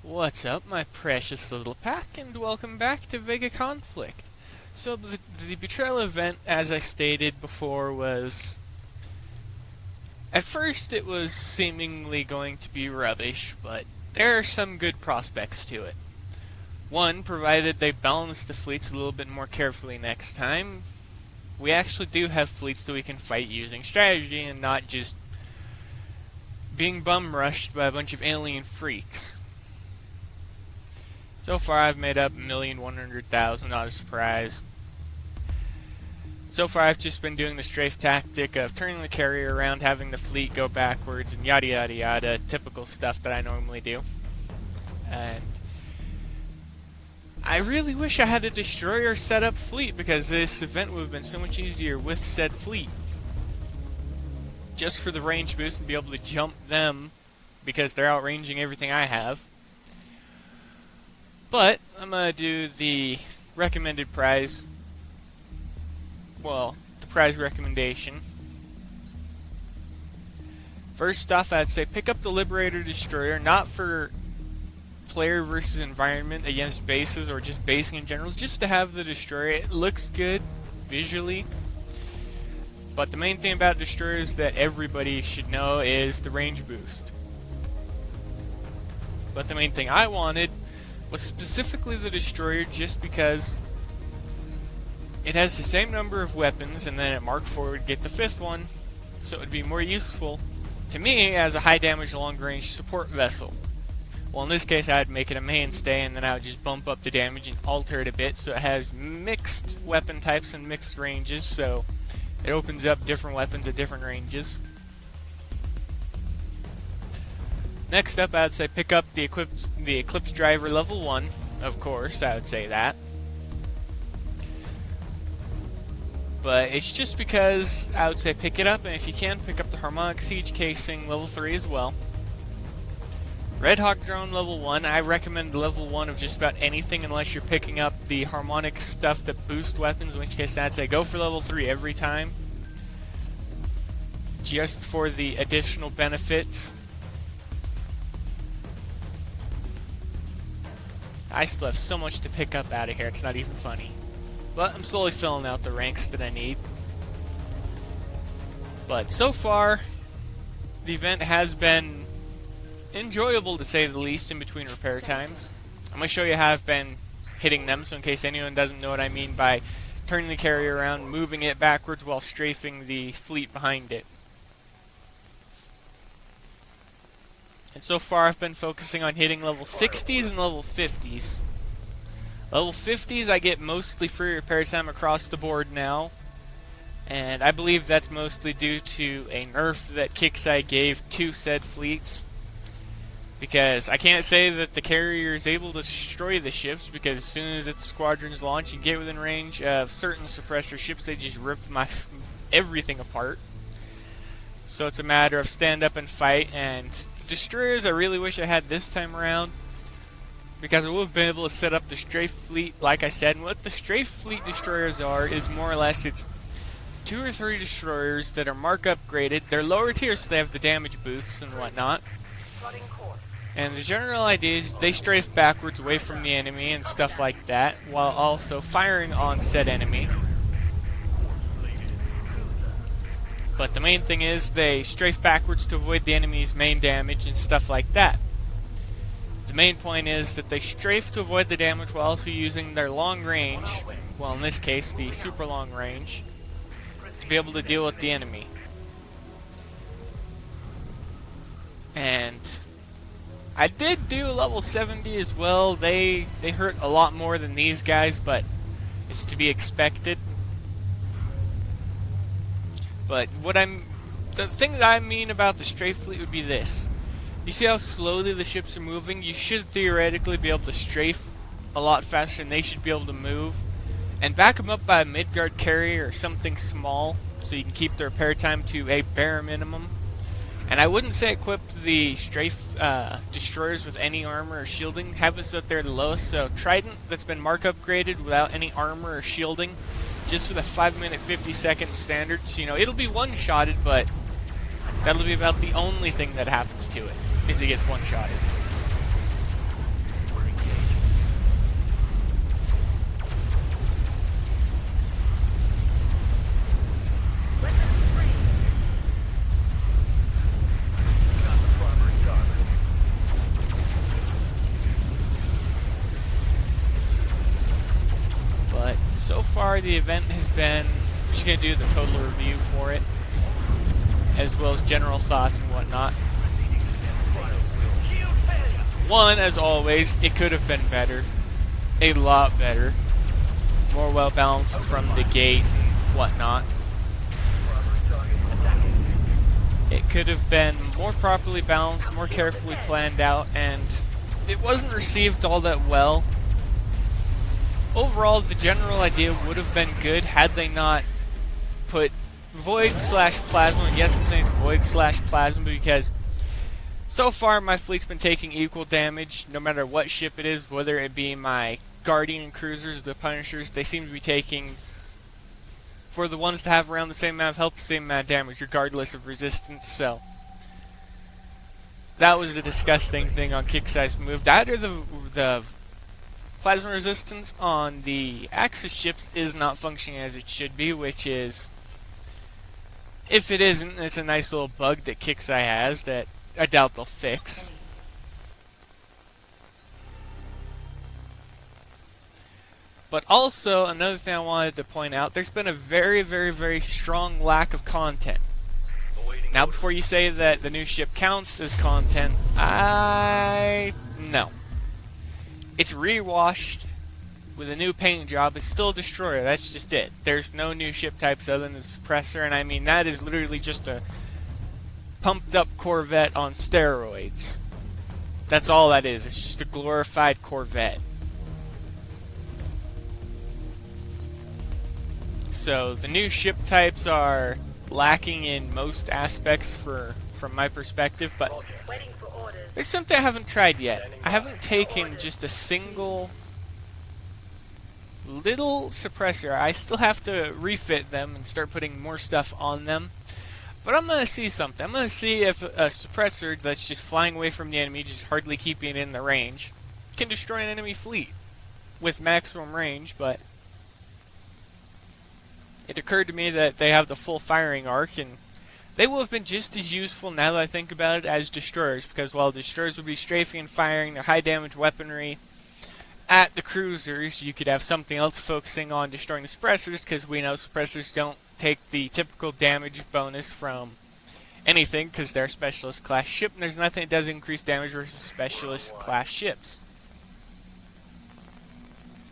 What's up, my precious little pack, and welcome back to VEGA Conflict. So, the Betrayal event, as I stated before, was... At first, it was seemingly going to be rubbish, but there are some good prospects to it. One, provided they balance the fleets a little bit more carefully next time, we actually do have fleets that we can fight using strategy and not just being bum-rushed by a bunch of alien freaks. So far I've made up 1,100,000, not a surprise. So far I've just been doing the strafe tactic of turning the carrier around, having the fleet go backwards, and yada yada yada, typical stuff that I normally do. And I really wish I had a destroyer set up fleet, because this event would have been so much easier with said fleet. Just for the range boost and be able to jump them, because they're outranging everything I have. But I'm going to do the recommended prize, well, the prize recommendation. First off, I'd say pick up the Liberator Destroyer, not for player versus environment against bases or just basing in general, just to have the Destroyer. It looks good visually, but the main thing about Destroyers that everybody should know is the range boost. But the main thing I wanted was specifically the Destroyer, just because it has the same number of weapons, and then at Mark IV would get the 5th one, so it would be more useful to me as a high damage long range support vessel. Well, in this case I'd make it a mainstay, and then I would just bump up the damage and alter it a bit so it has mixed weapon types and mixed ranges, so it opens up different weapons at different ranges. Next up, I would say pick up the Eclipse Driver level 1, of course, I would say that. But it's just because I would say pick it up, and if you can, pick up the Harmonic Siege Casing level 3 as well. Red Hawk Drone level 1, I recommend level 1 of just about anything unless you're picking up the harmonic stuff that boost weapons, in which case I'd say go for level 3 every time. Just for the additional benefits. I still have so much to pick up out of here, it's not even funny. But I'm slowly filling out the ranks that I need. But so far, the event has been enjoyable to say the least in between repair times. I'm going to show you how I've been hitting them, so in case anyone doesn't know what I mean by turning the carrier around, moving it backwards while strafing the fleet behind it. And so far I've been focusing on hitting level 60s and level 50s. Level 50s I get mostly free repair time across the board now. And I believe that's mostly due to a nerf that Kixeye gave to said fleets. Because I can't say that the carrier is able to destroy the ships, because as soon as its squadrons launch and get within range of certain suppressor ships, they just rip everything apart. So it's a matter of stand up and fight, and destroyers I really wish I had this time around, because I would have been able to set up the strafe fleet like I said. And what the strafe fleet destroyers are is more or less it's 2 or 3 destroyers that are mark upgraded. They're lower tier, so they have the damage boosts and whatnot. And the general idea is they strafe backwards away from the enemy and stuff like that, while also firing on said enemy. But the main thing is they strafe backwards to avoid the enemy's main damage and stuff like that. The main point is that they strafe to avoid the damage while also using their long range, well in this case the super long range, to be able to deal with the enemy. And I did do level 70 as well. They hurt a lot more than these guys, but it's to be expected. But the thing that I mean about the strafe fleet would be this. You see how slowly the ships are moving? You should theoretically be able to strafe a lot faster than they should be able to move. And back them up by a Midgard carrier or something small, so you can keep the repair time to a bare minimum. And I wouldn't say equip the strafe destroyers with any armor or shielding. Have it so that they're the lowest. So Trident that's been mark upgraded without any armor or shielding, just for the 5-minute 50-second standards. You know, it'll be one-shotted, but that'll be about the only thing that happens to it, is it gets one-shotted. far the event has been, I'm just going to do the total review for it, as well as general thoughts and whatnot. One, as always, it could have been better. A lot better. More well balanced from the gate and whatnot. It could have been more properly balanced, more carefully planned out, and it wasn't received all that well. Overall, the general idea would have been good had they not put Void/Plasma, and yes, I'm saying it's Void/Plasma because so far my fleet's been taking equal damage no matter what ship it is, whether it be my Guardian cruisers, the Punishers. They seem to be taking, for the ones that have around the same amount of health, the same amount of damage regardless of resistance, so that was the disgusting thing on Kixai's move. That or the plasma resistance on the Axis ships is not functioning as it should be, which is, if it isn't, it's a nice little bug that Kixai has that I doubt they'll fix. But also, another thing I wanted to point out, there's been a very, very, very strong lack of content. Now, before you say that the new ship counts as content, no. It's rewashed with a new paint job. It's still a destroyer. That's just it. There's no new ship types other than the suppressor, and I mean, that is literally just a pumped up Corvette on steroids. That's all that is. It's just a glorified Corvette. So the new ship types are lacking in most aspects from my perspective, but there's something I haven't tried yet. I haven't taken just a single little suppressor. I still have to refit them and start putting more stuff on them. But I'm going to see something. I'm going to see if a suppressor that's just flying away from the enemy, just hardly keeping it in the range, can destroy an enemy fleet with maximum range, but it occurred to me that they have the full firing arc, and they will have been just as useful, now that I think about it, as destroyers, because while destroyers would be strafing and firing their high damage weaponry at the cruisers, you could have something else focusing on destroying the suppressors, because we know suppressors don't take the typical damage bonus from anything, because they're a specialist class ship, and there's nothing that does increase damage versus specialist class ships.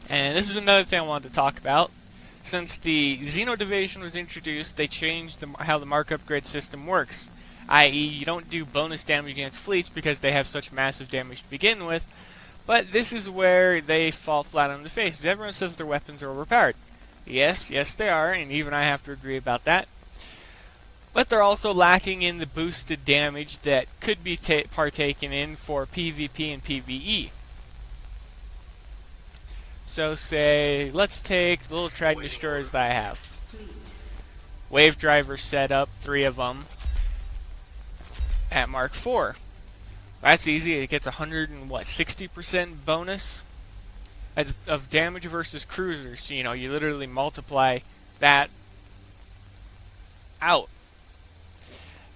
And this is another thing I wanted to talk about. Since the Xeno Division was introduced, they changed how the mark upgrade system works. I.e., you don't do bonus damage against fleets because they have such massive damage to begin with, but this is where they fall flat on the face. Everyone says their weapons are overpowered. Yes, they are, and even I have to agree about that. But they're also lacking in the boosted damage that could be partaken in for PvP and PvE. So say, let's take the little Trident destroyers that I have. Wave driver set up, 3 of them, at Mark IV. That's easy. It gets 160% bonus of damage versus cruisers. So, you literally multiply that out.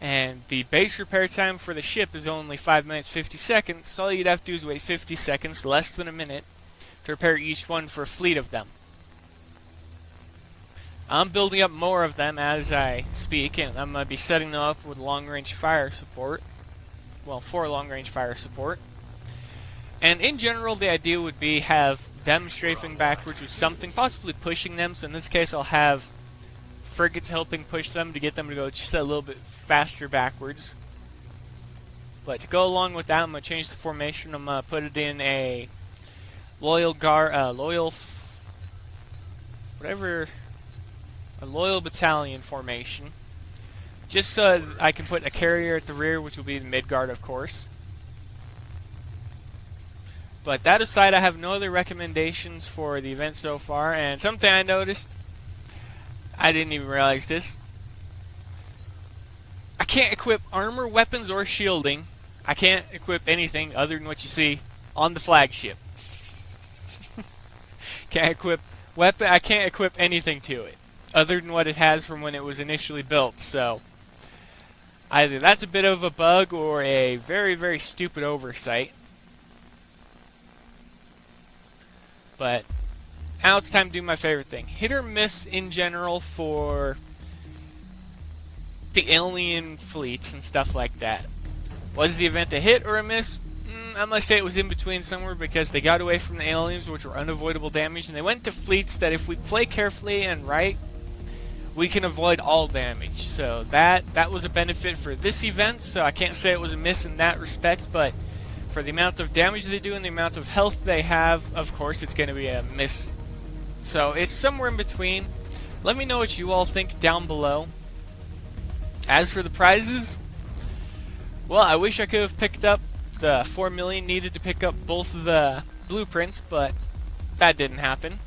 And the base repair time for the ship is only 5 minutes 50 seconds. So all you'd have to do is wait 50 seconds, less than a minute, to repair each one for a fleet of them. I'm building up more of them as I speak, and I'm going to be setting them up with long-range fire support. Well, for long-range fire support. And in general, the idea would be have them strafing backwards with something, possibly pushing them. So in this case, I'll have frigates helping push them to get them to go just a little bit faster backwards. But to go along with that, I'm going to change the formation. I'm going to put it in a loyal battalion formation, just so I can put a carrier at the rear, which will be the mid-guard, of course. But that aside, I have no other recommendations for the event so far, and something I noticed, I didn't even realize this, I can't equip armor, weapons, or shielding. I can't equip anything other than what you see on the flagship. Can't equip weapon. I can't equip anything to it other than what it has from when it was initially built. So either that's a bit of a bug or a very, very stupid oversight. But Now it's time to do my favorite thing. Hit or miss in general for the alien fleets and stuff like that. Was the event a hit or a miss? I must say it was in between somewhere, because they got away from the aliens, which were unavoidable damage, and they went to fleets that if we play carefully and right, we can avoid all damage. So that was a benefit for this event, so I can't say it was a miss in that respect, but for the amount of damage they do and the amount of health they have, of course it's going to be a miss. So it's somewhere in between. Let me know what you all think down below. As for the prizes, well, I wish I could have picked up the 4 million needed to pick up both of the blueprints, but that didn't happen.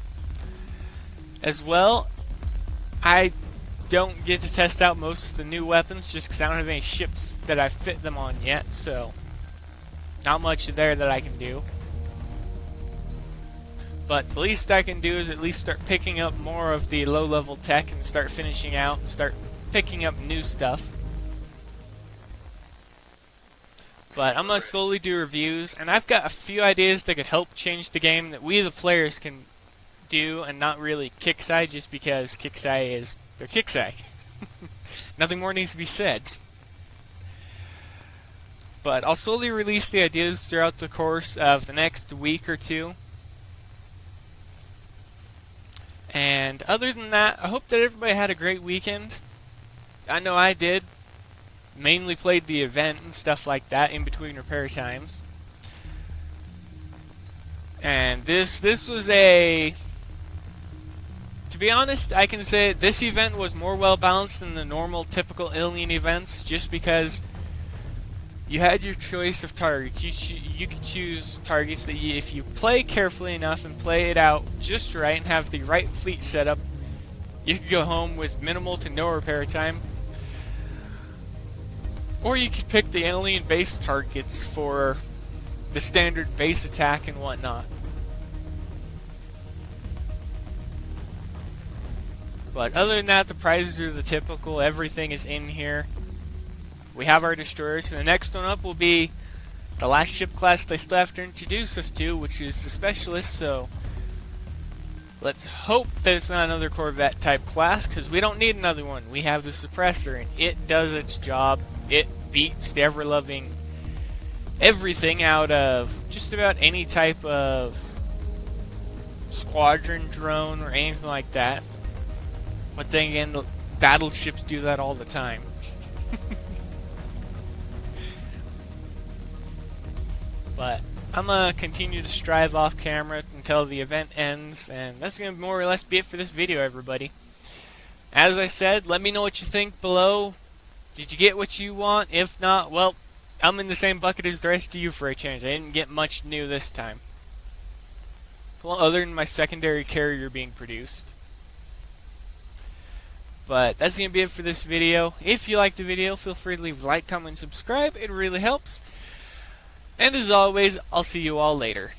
As well, I don't get to test out most of the new weapons just because I don't have any ships that I fit them on yet, so not much there that I can do. But the least I can do is at least start picking up more of the low-level tech and start finishing out and start picking up new stuff. But I'm going to slowly do reviews, and I've got a few ideas that could help change the game that we the players can do, and not really Kixeye, just because Kixeye is they're Kixeye. Nothing more needs to be said. But I'll slowly release the ideas throughout the course of the next week or two. And other than that, I hope that everybody had a great weekend. I know I did. Mainly played the event and stuff like that in between repair times. And this was a... To be honest, I can say this event was more well balanced than the normal typical alien events, just because you had your choice of targets. You could choose targets that if you play carefully enough and play it out just right and have the right fleet set up, you could go home with minimal to no repair time. Or you could pick the alien base targets for the standard base attack and whatnot. But other than that, the prizes are the typical. Everything is in here. We have our destroyers, and the next one up will be the last ship class they still have to introduce us to, which is the Specialist. So let's hope that it's not another Corvette type class, because we don't need another one. We have the Suppressor, and it does its job. It beats the ever-loving everything out of just about any type of squadron drone or anything like that. But then again, battleships do that all the time. But I'm going to continue to strive off camera until the event ends, and that's going to more or less be it for this video, everybody. As I said, let me know what you think below. Did you get what you want? If not, well, I'm in the same bucket as the rest of you for a change. I didn't get much new this time. Well, other than my secondary carrier being produced. But that's going to be it for this video. If you liked the video, feel free to leave a like, comment, and subscribe. It really helps. And as always, I'll see you all later.